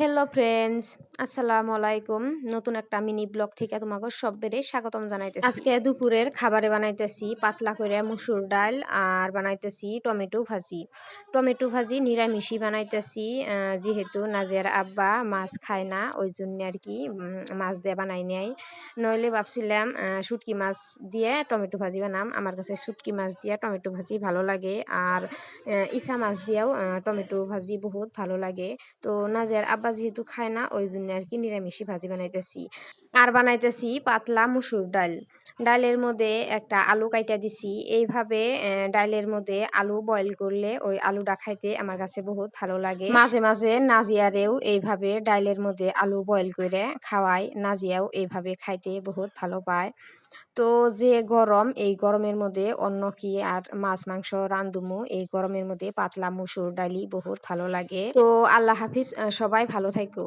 Hello friends, আসসালামু আলাইকুম। নতুন একটা মিনি ব্লগ থেকে তোমাকে সবাইকে স্বাগতম জানাইতেছি। আজকে দুপুরের খাবারে বানাইতেছি পাতলা করে মসুর ডাল আর বানাইতেছি টমেটো ভাজি। টমেটো ভাজি নিরামিষই বানাইতেছি, যেহেতু নাজিয়ার আব্বা মাছ খায় না, ওই জন্য আর কি মাছ দিয়ে বানাই নেয়। নইলে ভাবছিলাম শুটকি মাছ দিয়ে টমেটো ভাজি বানাম। আমার কাছে শুটকি মাছ দিয়ে টমেটো ভাজি ভালো লাগে, আর ইসা মাছ দিয়েও টমেটো ভাজি বহুত ভালো লাগে। তো নাজিয়ার আব্বা যেহেতু খায় না, ওই জন্য আর কি নিরামিষই ভাজি বানাইতেছি। আর বানাইতেছি পাতলা মসুর ডাল। ডালের মধ্যে একটা আলু কাইটা দিছি। এইভাবে ডালের মধ্যে আলু বয়েল করলে ওই আলুটা খাইতে আমার কাছে বহুত ভালো লাগে। মাঝে মাঝে নাজিয়ারেও এইভাবে ডালের মধ্যে আলু বয়েল করে খাওয়াই, নাজিয়াও এইভাবে খাইতে বহুত ভালো পায়। তো যে গরম, এই গরমের মধ্যে অন্য কি আর মাছ মাংস রান্ধুমু, এই গরমের মধ্যে পাতলা মসুর ডালি বহুত ভালো লাগে। তো আল্লাহ হাফিজ, সবাই ভালো থাকো।